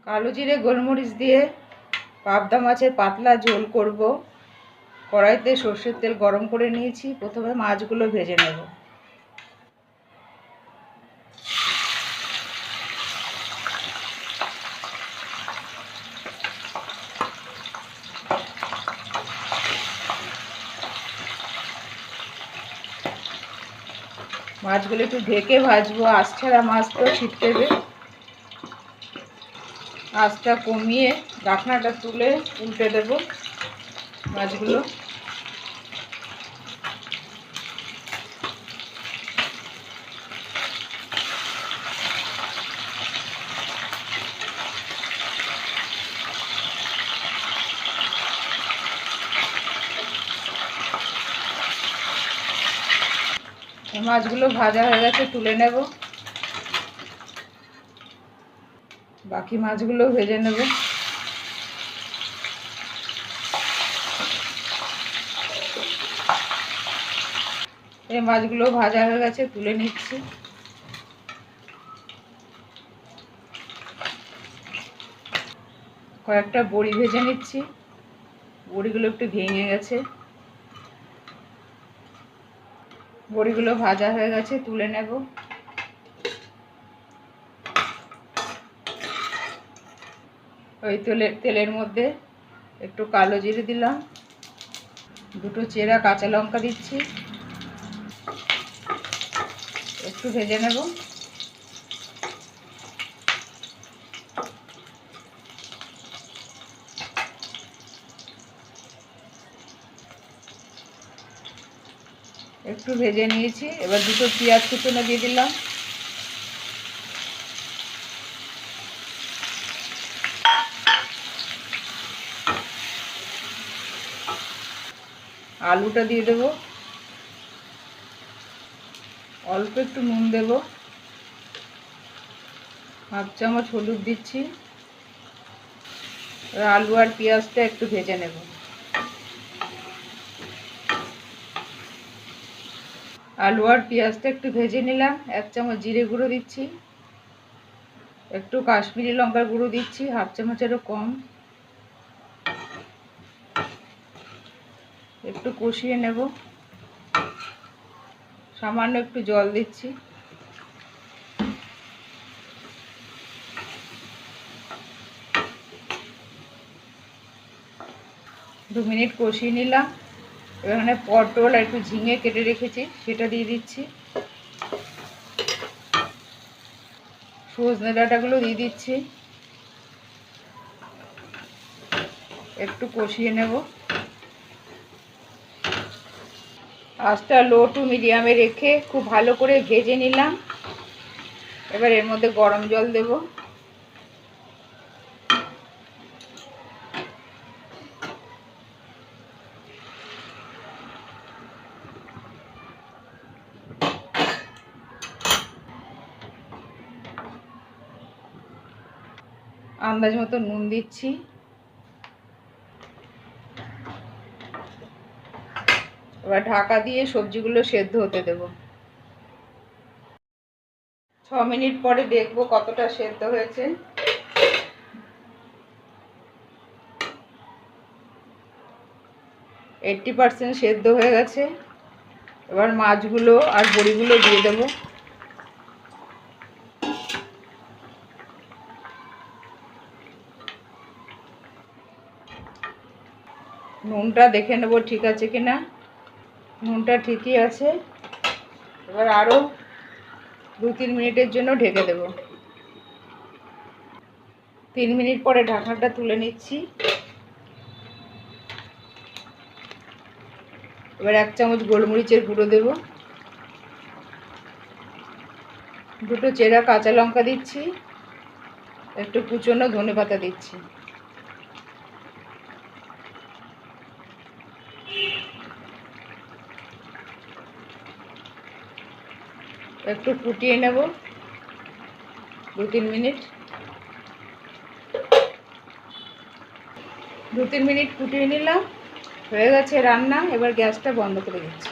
কালো জিরে গোলমরিচ দিয়ে পাবদা মাছের পাতলা ঝোল করব। কড়াইতে সর্ষের তেল গরম করে নিয়েছি। প্রথমে মাছগুলো ভেজে নেব। মাছগুলো একটু ঢেকে ভাজবো। আঁশ ছাড়া মাছ তো ছিটকে দেবে। আঁচটা কমিয়ে ঢাকনাটা তুলে উল্টে দেব মাছগুলো। মাছগুলো ভাজা হয়ে গেছে, তুলে নেব। বাকি মাছগুলো ভেজে নেব। এই মাছগুলো ভাজা হয়ে গেছে, তুলে নিচ্ছি। কয়েকটা বড়ি ভেজে নিচ্ছি। বড়িগুলো একটু ভেঙে গেছে। বড়িগুলো ভাজা হয়ে গেছে, তুলে নেব। ওই তেলের মধ্যে একটু কালো জিরে দিলাম, দুটো চেরা কাঁচা লঙ্কা দিচ্ছি, একটু ভেজে নেব। একটু ভেজে নিয়েছি। এবার দুটো পেঁয়াজ কুচনো দিয়ে দিলাম। আলুটা দিয়ে দেব। অল্প একটু নুন দেব। হাফ চামচ হলুদ দিচ্ছি। আলু আর পেঁয়াজটা একটু ভেজে নেব। আলু আর পেঁয়াজটা একটু ভেজে নিলাম। এক চামচ জিরে গুঁড়ো দিচ্ছি, একটু কাশ্মীরি লঙ্কার গুঁড়ো দিচ্ছি, হাফ চামচেরও কম। একটু কষিয়ে নেব। সামান্য একটু জল দিচ্ছি। দু মিনিট কষিয়ে নিলাম। এখানে পটল আর একটু ঝিঙে কেটে রেখেছি, সেটা দিয়ে দিচ্ছি। সজনে ডাঁটাগুলো দিয়ে দিচ্ছি। একটু কষিয়ে নেব। আঁচটা লো টু মিডিয়ামে রেখে খুব ভালো করে ভেজে নিলাম। এবার এর মধ্যে গরম জল দেব। আন্দাজ মতো নুন দিচ্ছি। এবার ঢাকা দিয়ে সবজিগুলো সেদ্ধ হতে দেব। 6 মিনিট পরে দেখব কতটা সেদ্ধ হয়েছে। 80% সেদ্ধ হয়ে গেছে। এবার মাছগুলো আর বড়িগুলো দিয়ে দেব। নুনটা দেখে নেব ঠিক আছে কিনা। নুনটা ঠিকই আছে। এবার আরও 2-3 মিনিটের জন্য ঢেকে দেব। 3 মিনিট পরে ঢাকনাটা তুলে নিচ্ছি। এবার 1 চামচ গোলমরিচের গুঁড়ো দেব। দুটো চেরা কাঁচা লঙ্কা দিচ্ছি, একটু কুচনো ধনেপাতা দিচ্ছি। একটু ফুটিয়ে নেব 2-3 মিনিট। 2-3 মিনিট ফুটিয়ে নিলাম। হয়ে গেছে রান্না। এবার গ্যাসটা বন্ধ করে দিচ্ছি।